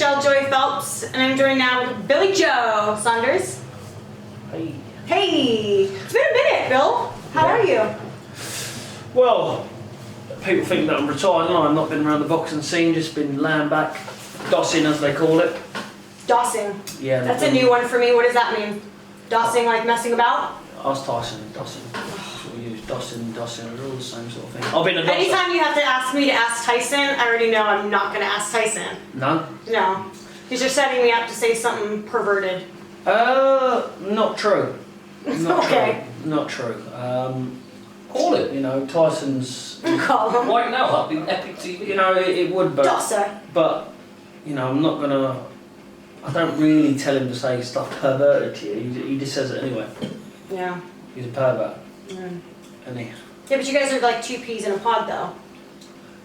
Michelle Joy Phelps, and I'm joined now with Billy Joe Saunders. Hey. Hey! It's been a minute, Bill. How are you? Well, people think that I'm retired, and I've not been around the boxing scene, just been laying back, dossing as they call it. Dossing. Yeah. That's a new one for me. What does that mean? Dossing, like messing about? Ask Tyson, dossing. That's what we use. Dossing, they're all the same sort of thing. I've been a dosser. Anytime you have to ask me to ask Tyson, I already know I'm not going to ask Tyson. No? No. Because you're setting me up to say something perverted. Not true. Not Okay. True. Not true. Call it. You know, Tyson's... Call him. Right now, up in Epic TV. You know, it would, but... Dosser. But, you know, I'm not going to... I don't really tell him to say stuff perverted to you. He just says it anyway. Yeah. He's a pervert. Mm. Isn't he? Yeah, but you guys are like two peas in a pod, though.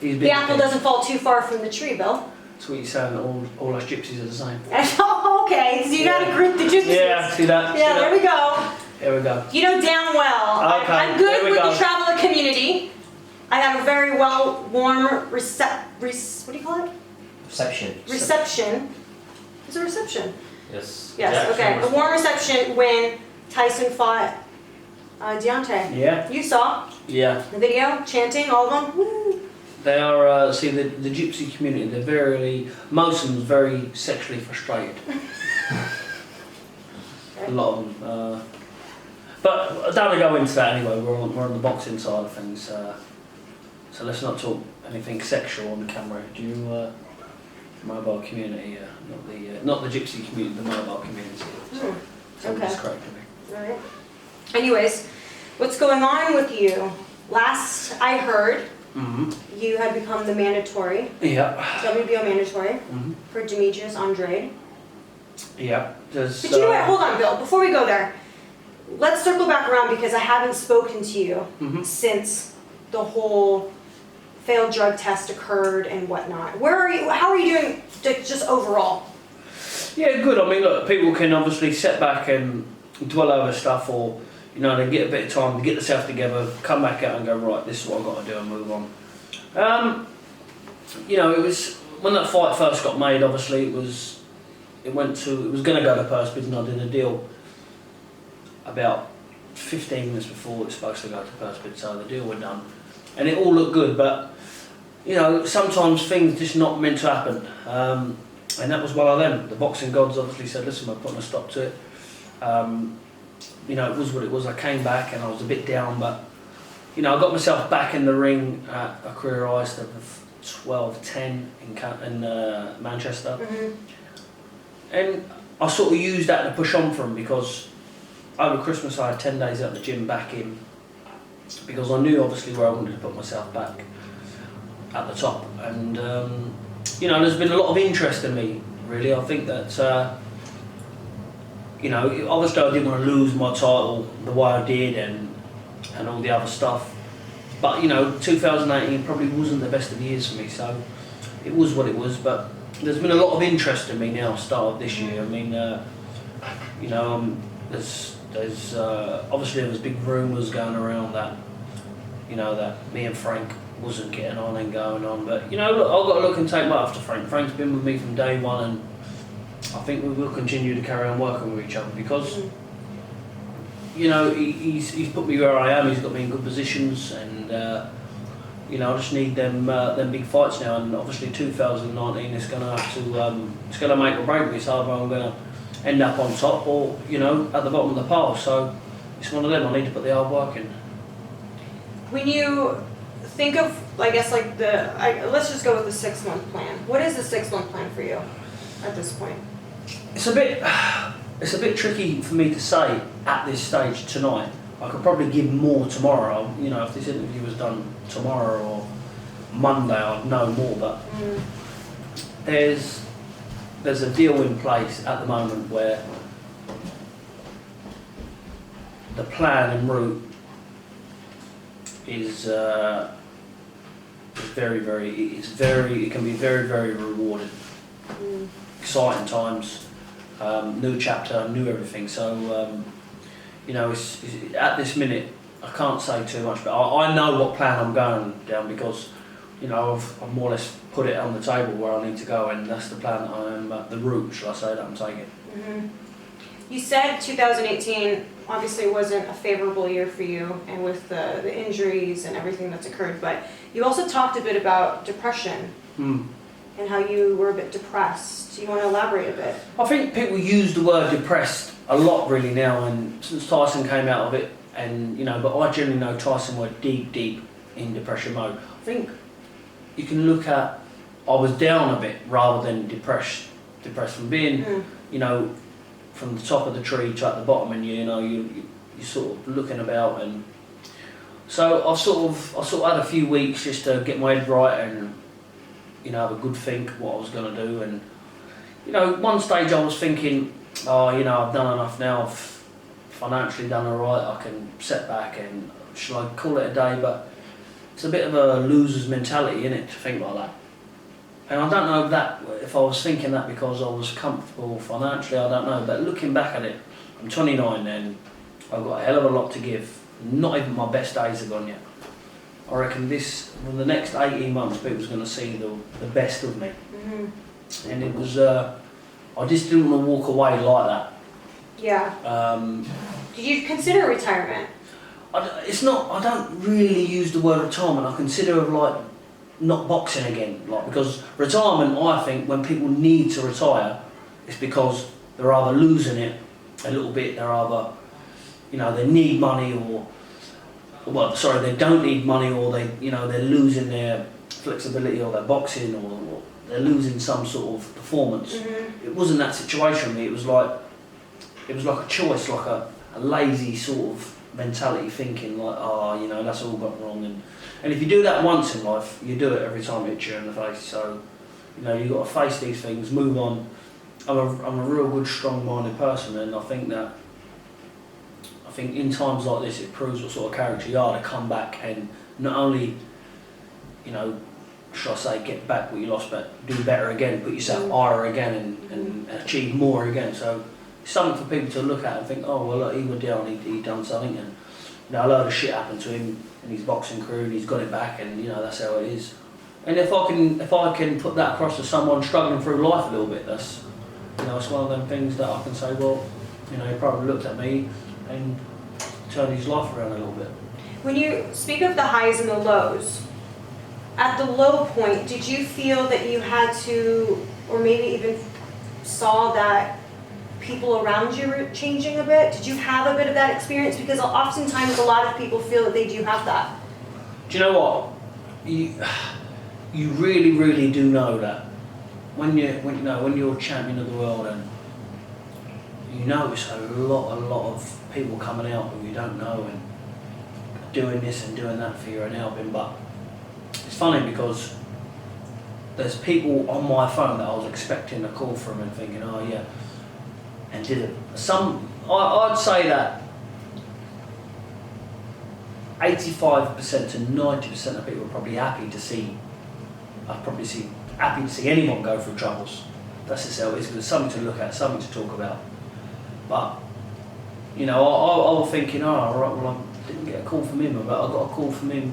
He's a The big apple pig. doesn't fall too far from the tree, Bill. That's what you're saying, all us gypsies are the same. Oh, okay, so you gotta group the gypsies. Yeah, see that? Yeah, there we go. Here we go. You know damn well. Okay, I'm good there we with go. the traveler community. I have a very warm what do you call it? Reception. Reception. Is it a reception? Yes. Yes, okay. A warm reception when Tyson fought Deontay. Yeah? You saw Yeah. the video, chanting, all of them. Woo. They are, see, the gypsy community, they're most of them very sexually frustrated. A lot of them. But I don't want to go into that anyway, we're on the boxing side of things. So let's not talk anything sexual on the camera. Do you, mobile community, not the gypsy community, the mobile community. So Okay. it's correct to me. Alright. Anyways, what's going on with you? Last I heard, you had become the mandatory, Yeah. WBO mandatory, for Demetrius Andrade. Yeah. There's, But you know what, hold on Bill, before we go there, let's circle back around because I haven't spoken to you since the whole failed drug test occurred and whatnot. Where are you, how are you doing just overall? Yeah, good. I mean, look, people can obviously sit back and dwell over stuff, or you know, they get a bit of time to get themselves together, come back out and go, right, this is what I've got to do and move on. You know, it was when that fight first got made. Obviously, it was going to go to purse bid, and I did a deal about 15 minutes before it was supposed to go to purse bid, so the deal was done, and it all looked good. But you know, sometimes things just not meant to happen. And that was one of them. The boxing gods obviously said, listen, we're putting a stop to it. You know, it was what it was. I came back and I was a bit down, but, you know, I got myself back in the ring at a career high of 12-10 in Manchester. And I sort of used that to push on from, because over Christmas I had 10 days at the gym back in, because I knew obviously where I wanted to put myself back at the top. And you know, there's been a lot of interest in me, really. I think that, you know, obviously I didn't want to lose my title the way I did and all the other stuff. But, you know, 2018 probably wasn't the best of years for me, so it was what it was. But there's been a lot of interest in me now, started this year. I mean, you know, there's obviously there was big rumours going around that, you know, that me and Frank wasn't getting on and going on, but you know, look, I've got to look and take my after Frank. Frank's been with me from day one, and I think we will continue to carry on working with each other, because you know, he's put me where I am. He's got me in good positions, and you know, I just need them big fights now. And obviously 2019 is going to have to it's going to make or break me. So either I'm going to end up on top, or you know, at the bottom of the pile. So it's one of them. I need to put the hard work in. When you think of, I guess, like let's just go with the 6-month plan. What is the 6-month plan for you at this point? It's a bit tricky for me to say at this stage tonight. I could probably give more tomorrow. You know, if this interview was done tomorrow or Monday, I'd know more. But there's a deal in place at the moment where the plan and route is it can be very rewarding. Exciting times, new chapter, new everything. So you know, it's at this minute I can't say too much, but I know what plan I'm going down, because you know, I've more or less put it on the table where I need to go, and that's the plan that the route, shall I say, that I'm taking. Mm-hmm. You said 2018 obviously wasn't a favorable year for you, and with the injuries and everything that's occurred, but you also talked a bit about depression and how you were a bit depressed. Do you want to elaborate a bit? I think people use the word depressed a lot really now, and since Tyson came out of it, and you know, but I generally know Tyson were deep in depression mode. I think you can look at, I was down a bit rather than depressed from being, you know, from the top of the tree to at the bottom, and you know, you're sort of looking about, and so I sort of had a few weeks just to get my head right and, you know, have a good think what I was going to do. And you know, one stage I was thinking, oh, you know, I've done enough now, I've financially done alright, I can sit back and shall I call it a day. But it's a bit of a loser's mentality, innit, to think like that. And I don't know if I was thinking that because I was comfortable financially, I don't know. But looking back at it, I'm 29 then, I've got a hell of a lot to give. Not even my best days are gone yet. I reckon in the next 18 months, people's going to see the best of me. And it was, I just didn't want to walk away like that. Yeah. Did you consider retirement? I don't really use the word retirement. I consider it like not boxing again. Like, because retirement, I think, when people need to retire, it's because they're either losing it a little bit, they're either, you know, they need money they don't need money, or they're losing their flexibility or their boxing, or they're losing some sort of performance. It wasn't that situation with me. It was like a choice, like a lazy sort of mentality, thinking like, oh, you know, that's all gone wrong. And if you do that once in life, you do it every time it hits you in the face. So, you know, you've got to face these things, move on. I'm a real good, strong-minded person, and I think in times like this, it proves what sort of character you are, to come back and not only, you know, should I say, get back what you lost, but do better again, put yourself higher again, and achieve more again. So it's something for people to look at and think, oh, well, look, he went down, he done something, and you know, a load of shit happened to him in his boxing career, and he's got it back, and you know, that's how it is. And if I can put that across to someone struggling through life a little bit, that's, you know, it's one of them things that I can say, well, you know, he probably looked at me and turned his life around a little bit. When you speak of the highs and the lows, at the low point, did you feel that you had to, or maybe even saw that people around you were changing a bit? Did you have a bit of that experience? Because oftentimes a lot of people feel that they do have that. Do you know what? You really do know that when you're champion of the world, and you notice a lot of people coming out who you don't know and doing this and doing that for you and helping. But it's funny because there's people on my phone that I was expecting a call from and thinking, oh yeah, and didn't. I'd say that 85% to 90% of people are probably happy to see anyone go through troubles. That's just how it is, because it's something to look at, something to talk about. But, you know, I was thinking, oh, right, well, I didn't get a call from him, but I got a call from him,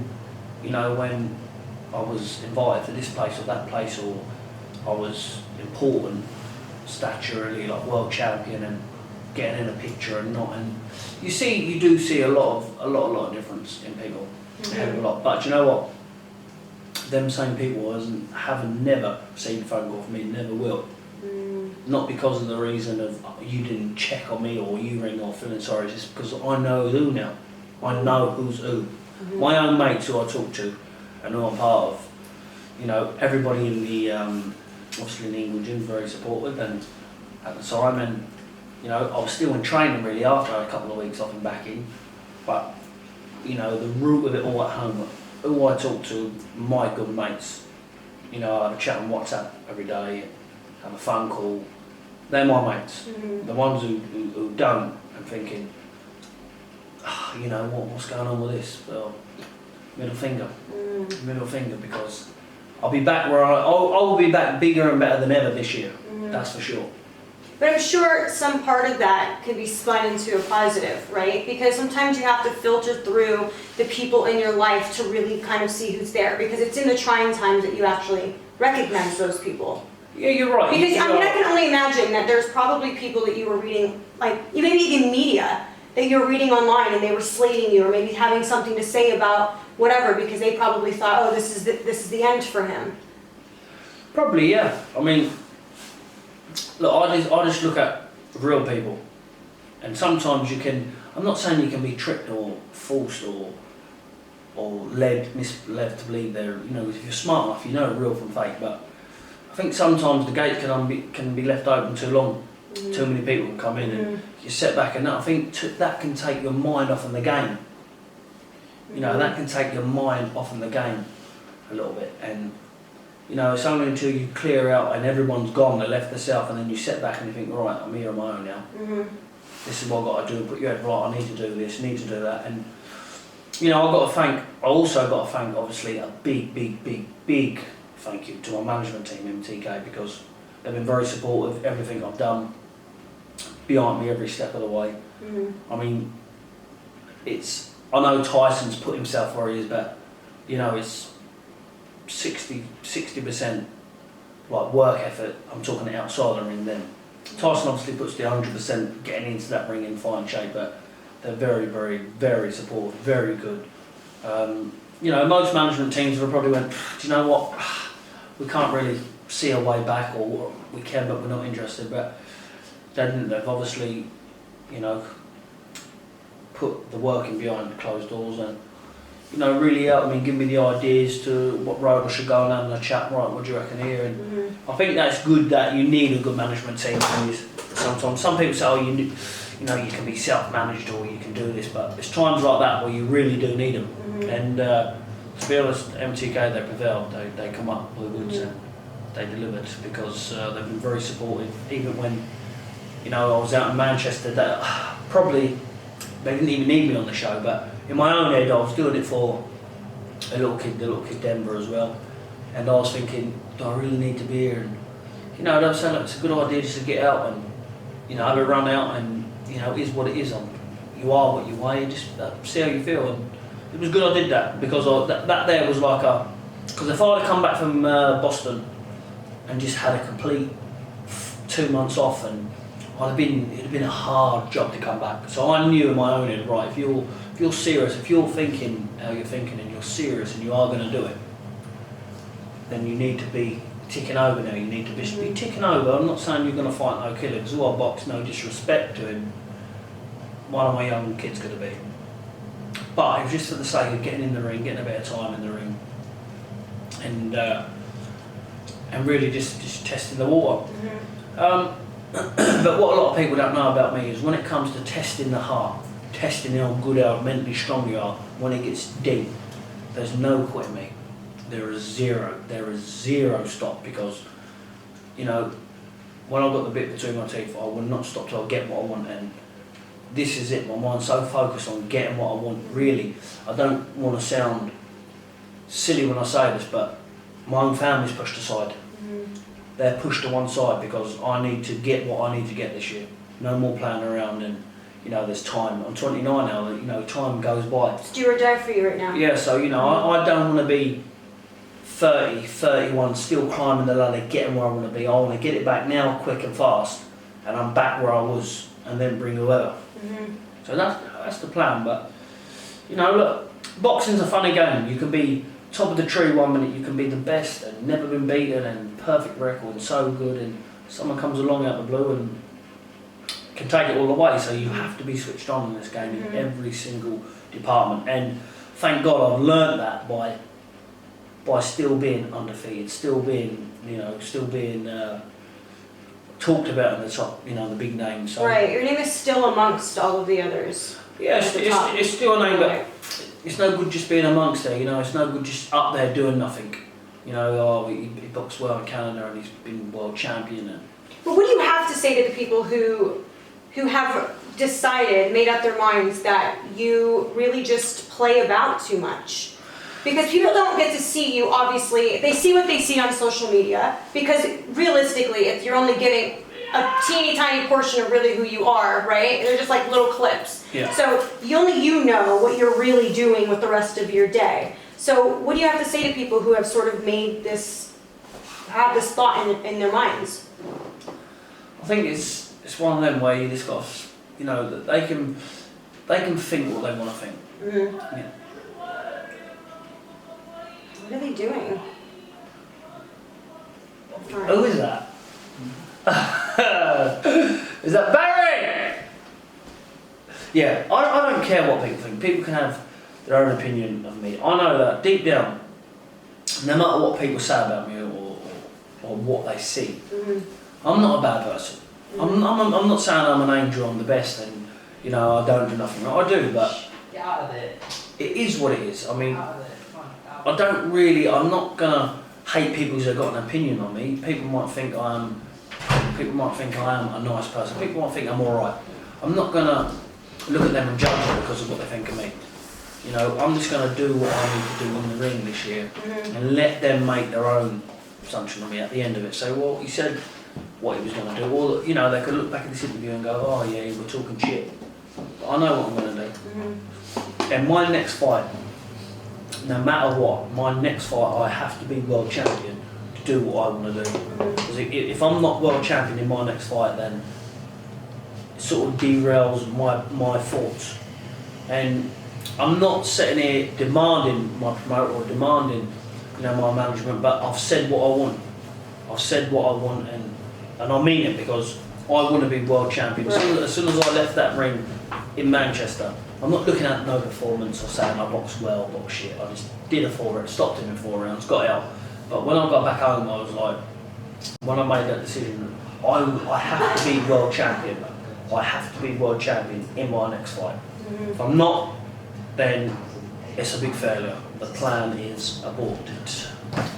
you know, when I was invited to this place or that place, or I was important, staturally, like world champion, and getting in a picture and not. And you do see a lot of difference in people, a lot. But you know what? Them same people haven't never received a phone call from me, never will. Not because of the reason of you didn't check on me or you ring or feeling sorry, it's just because I know who now. I know who's who. My own mates who I talk to and who I'm part of, you know, everybody in the, obviously in the England gym, very supportive, and at the time, and you know, I was still in training really after a couple of weeks off and back in, but you know, the root of it all at home, who I talk to, my good mates, you know, I have a chat on WhatsApp every day, have a phone call, they're my mates. The ones who don't, I'm thinking, oh, you know, what's going on with this? Well, middle finger, because I'll be back where I will be back bigger and better than ever this year, that's for sure. But I'm sure some part of that can be spun into a positive, right? Because sometimes you have to filter through the people in your life to really kind of see who's there, because it's in the trying times that you actually recognize those people. Yeah, you're right. Because I mean, I can only imagine that there's probably people that you were reading, like maybe even media, that you were reading online and they were slating you or maybe having something to say about whatever because they probably thought, oh, this is the end for him. Probably, yeah. I mean, look, I just look at real people, and sometimes you can. I'm not saying you can be tricked or forced or misled to believe they're. You know, if you're smart enough, you know real from fake. But I think sometimes the gate can be left open too long. Too many people can come in and you sit back, and I think that can take your mind off in the game. You know, that can take your mind off in the game a little bit, and you know, it's only until you clear out and everyone's gone, they left the south, and then you sit back and you think, right, I'm here on my own now. This is what I've got to do. Put your head right. I need to do this. I need to do that. And you know, I also got to thank, obviously, a big thank you to my management team, MTK, because they've been very supportive. Everything I've done, behind me every step of the way. I mean, I know Tyson's put himself where he is, but you know, it's 60% like work effort. I'm talking outside the ring then. Tyson obviously puts the 100% getting into that ring in fine shape, but they're very supportive, very good. You know, most management teams have probably went, do you know what, we can't really see a way back, or we can but we're not interested. But they didn't. They've obviously, you know, put the work in behind closed doors and, you know, really helped me, give me the ideas to what road I should go and having a chat, right, what do you reckon here? And I think that's good, that you need a good management team. Sometimes some people say, oh, you know, you can be self-managed or you can do this, but it's times like that where you really do need them. And to be honest, MTK, they prevailed. They come up with the goods and they delivered, because they've been very supportive. Even when, you know, I was out in Manchester, that probably they didn't even need me on the show, but in my own head I was doing it for the little kid Denver as well, and I was thinking, do I really need to be here? And you know, they were saying, look, it's a good idea just to get out and, you know, have a run out, and you know, it is what it is. You are what you weigh, just see how you feel. And it was good I did that, because that there was like because if I had come back from Boston and just had a complete 2 months off, and it'd have been a hard job to come back. So I knew in my own head, right, if you're serious, if you're thinking how you're thinking and you're serious and you are going to do it, then you need to be ticking over now. You need to be ticking over. I'm not saying you're going to fight no killer, because all I box, no disrespect to him, one of my young kids going to be. But it was just for the sake of getting in the ring, getting a bit of time in the ring, and really just testing the water. But what a lot of people don't know about me is when it comes to testing the heart, testing how good, how mentally strong you are, when it gets deep, there's no quitting me. There is zero stop, because, you know, when I got the bit between my teeth, I will not stop till I get what I want, and this is it. My mind's so focused on getting what I want. Really, I don't want to sound silly when I say this, but my own family's pushed aside. They're pushed to one side, because I need to get what I need to get this year. No more playing around, and you know, there's time. I'm 29 now, you know, time goes by. It's do or die for you right now. Yeah, so you know, I don't want to be 30, 31, still climbing the ladder, getting where I want to be. I want to get it back now, quick and fast, and I'm back where I was, and then bring whoever. So that's the plan. But you know, look, boxing's a funny game. You can be top of the tree 1 minute, you can be the best and never been beaten and perfect record and so good, and someone comes along out of the blue and can take it all away. So you have to be switched on in this game in every single department, and thank God I've learnt that by still being undefeated, still being talked about in the top, you know, the big names. So, right, your name is still amongst all of the others. Yeah, it's still a name, but it's no good just being amongst there, you know. It's no good just up there doing nothing. You know, he boxed well in Canada and he's been world champion. But what do you have to say to the people who have decided, made up their minds that you really just play about too much? Because people don't get to see you, obviously. They see what they see on social media, because realistically, if you're only getting a teeny tiny portion of really who you are, right? They're just like little clips. Yeah. So only you know what you're really doing with the rest of your day. So what do you have to say to people who have sort of have this thought in their minds? I think it's one of them where you just got, that they can think what they want to think. Mm-hmm. Yeah. What are they doing? Who is that? Is that Barry? Yeah, I don't care what people think. People can have their own opinion of me. I know that deep down, no matter what people say about me or what they see, I'm not a bad person. I'm not saying I'm an angel, I'm the best, and I don't do nothing wrong. I do, but Get out of there. it is what it is. I mean, Out of there. I'm not gonna hate people who've got an opinion on me. People might think I am a nice person. People might think I'm alright. I'm not gonna look at them and judge them because of what they think of me. I'm just gonna do what I need to do in the ring this year and let them make their own assumption of me at the end of it. So, well, he said what he was gonna do. Or, they could look back at this interview and go, oh yeah, we're talking shit. But I know what I'm gonna do. And my next fight, no matter what, I have to be world champion to do what I want to do. Because if I'm not world champion in my next fight, then it sort of derails my thoughts. And I'm not sitting here demanding my promoter or demanding, my management, but I've said what I want. I've said what I want, and I mean it, because I want to be world champion. As soon as I left that ring in Manchester, I'm not looking at no performance or saying I boxed well, boxed shit. I just did stopped him in 4 rounds, got out. But when I got back home, I was like, when I made that decision, I have to be world champion. I have to be world champion in my next fight. If I'm not, then it's a big failure. The plan is aborted.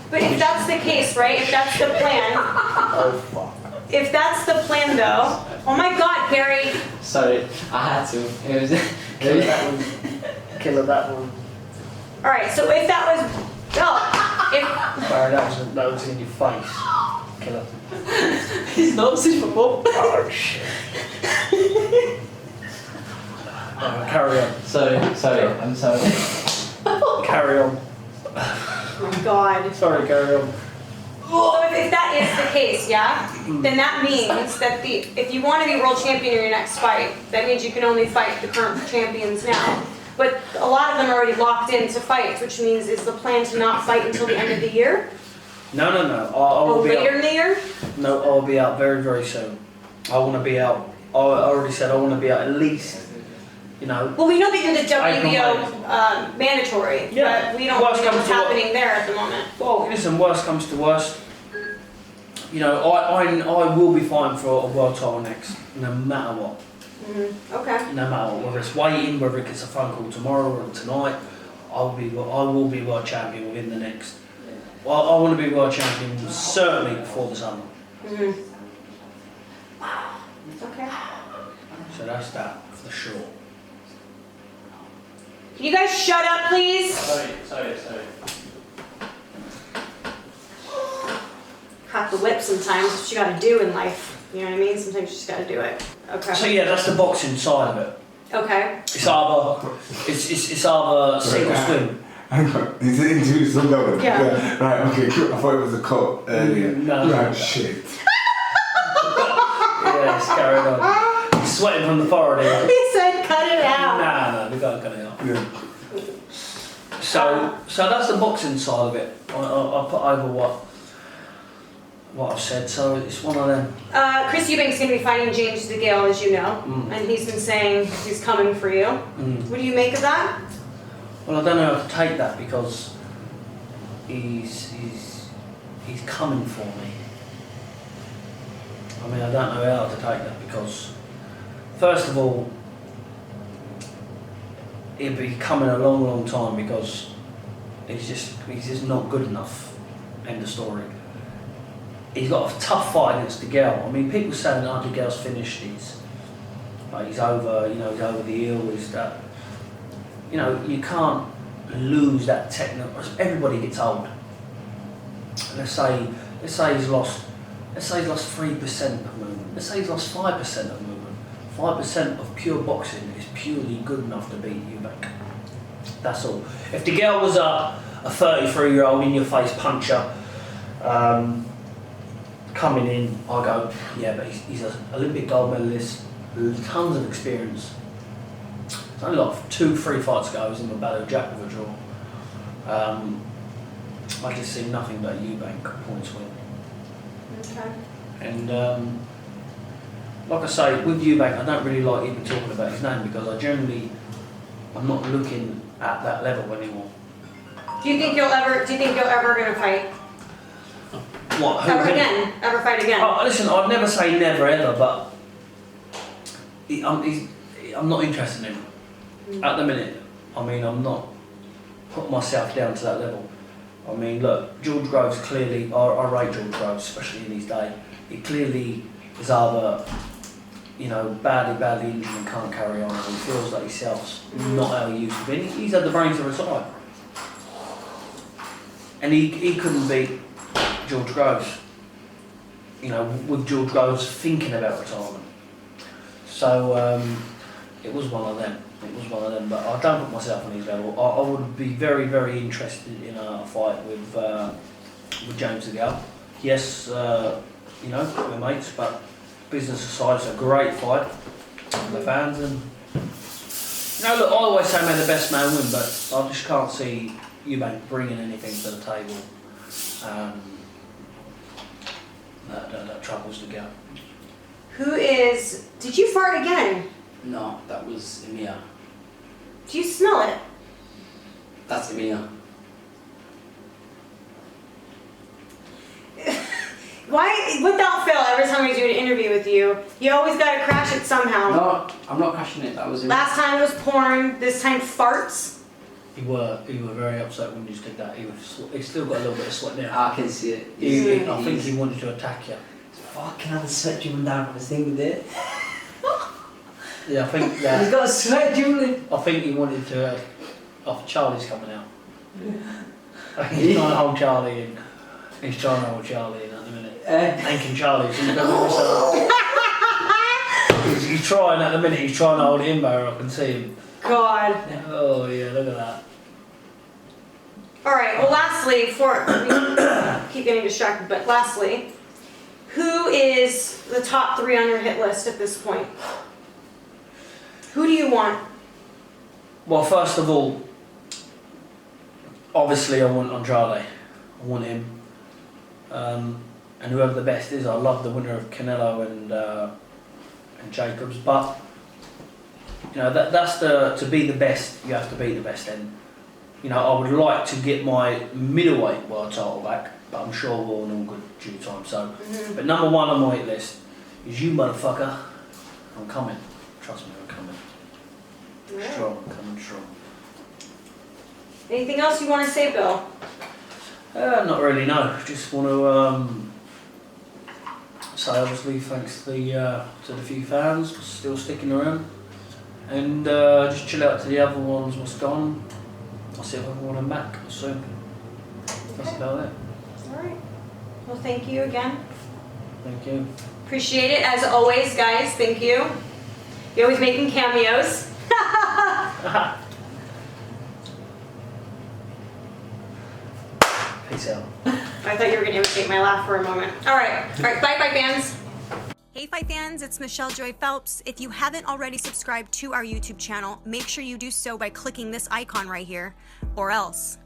But if that's the case, right? If that's the plan. Oh fuck. If that's the plan, though. Oh my God, Barry. Sorry, I had to. It was. Killer that one. Killer that one. All right. So if that was, if Barry, that was in your face. Killer. He's not seen before. Oh shit. Carry on. Sorry, I'm sorry. Carry on. oh my God. Sorry, carry on. So if that is the case, yeah, then that means that if you want to be world champion in your next fight, that means you can only fight the current champions now. But a lot of them are already locked into fights, which means is the plan to not fight until the end of the year? No. I Or will be later out. in the year? No, I'll be out very, very soon. I want to be out. I already said I want to be out at least. Well, we know that you're the WBO mandatory, Yeah. but we don't Worst know comes what's to what- happening there at the moment. Well, listen, worst comes to worst. I will be fighting for a world title next, no matter what. Okay. No matter what, whether it's waiting, whether it gets a phone call tomorrow or tonight, I will be world champion within the next. Well, I want to be world champion certainly before the summer. Okay. So that's that for sure. Can you guys shut up, please? Sorry. Crack the whip sometimes. That's what you gotta do in life. You know what I mean? Sometimes you just gotta do it. So Okay. yeah, that's the boxing side of it. Okay. It's either sink or swim. Hang on, is the interview still going? Yeah. Right, okay, cool. I thought it was a cut earlier. No. Right, shit. Yes, carry on. He's sweating from the forehead here. He said cut it out. Nah, we gotta cut it out. Yeah. So that's the boxing side of it. I put over what I've said, so it's one of them. Chris Eubank's going to be fighting James Degale, as you know, and he's been saying he's coming for you. What do you make of that? Well, I don't know how to take that because he's coming for me. I mean, I don't know how to take that because, first of all, he'll be coming a long, long time because he's just not good enough. End of story. He's got a tough fight against Degale. I mean, people saying, "Oh, Degale's finished. He's over. He's over the hill. He's that." You can't lose that technique. Everybody gets old. Let's say he's lost 3% of movement. let's say he's lost 5% of movement. 5% of pure boxing is purely good enough to beat Eubank. That's all. If Degale was a 33-year-old in-your-face puncher coming in, I go, yeah, but he's an Olympic gold medalist, tons of experience. It's only like 2-3 fights ago, he was in the battle of Jack with a draw. I just see nothing but a Eubank points win. Okay. And like I say, with Eubank, I don't really like even talking about his name because I'm not looking at that level anymore. Do you think you're ever gonna fight? What? Who, Ever him? again? Ever fight again? Oh, listen, I'd never say never ever, but I'm not interested in him. At the minute, I mean, I'm not putting myself down to that level. I mean, look, George Groves clearly, I rate George Groves, especially in his day. He clearly is either, badly injured and can't carry on, or he feels like himself's not how he used to be. He's had the brains to retire. And he couldn't beat George Groves, with George Groves thinking about retirement. So it was one of them. But I don't put myself on his level. I would be very, very interested in a fight with James Degale. Yes, we're mates, but business aside, it's a great fight for the fans. And look, I always say may the best man win, but I just can't see Eubank bringing anything to the table that troubles Degale. Did you fart again? No, that was Emir. Do you smell it? That's Emir. Why, without fail, every time we do an interview with you, you always gotta crash it somehow. No, I'm not crashing it. That was Emir. Last time it was porn, this time farts. You were very upset when you just did that. He still got a little bit of sweat now. I can see it. I think he wanted to attack you. Fucking had the sweat dribbling down from his thing with it. Yeah, I think He's that. got a sweat dribbling. I think he wanted to. Charlie's coming out. He's trying to hold Charlie in. He's trying to hold Charlie in at the minute. Hanking Charlie. So he's trying at the minute. He's trying to hold him back. I can see him. God. Oh yeah, look at that. Alright, well lastly, before we keep getting distracted, but lastly, who is the top 3 on your hit list at this point? Who do you want? Well, first of all, obviously I want Andrade. I want him. And whoever the best is, I love the winner of Canelo and Jacobs, but that's to be the best, you have to be the best. And I would like to get my middleweight world title back, but I'm sure we're in all good due time. So, but number 1 on my hit list is you, motherfucker. I'm coming. Trust me, I'm coming. Yeah. Strong, coming strong. Anything else you want to say, Bill? Not really, no. Just want to say obviously thanks to the few fans still sticking around, and just chill out to the other ones what's gone. I'll see if I want them back soon. That's about it. Alright. Well, thank you again. Thank you. Appreciate it as always, guys. Thank you. You're always making cameos. Peace out. I thought you were going to imitate my laugh for a moment. Alright, bye fans. Hey Fight fans, it's Michelle Joy Phelps. If you haven't already subscribed to our YouTube channel, make sure you do so by clicking this icon right here, or else.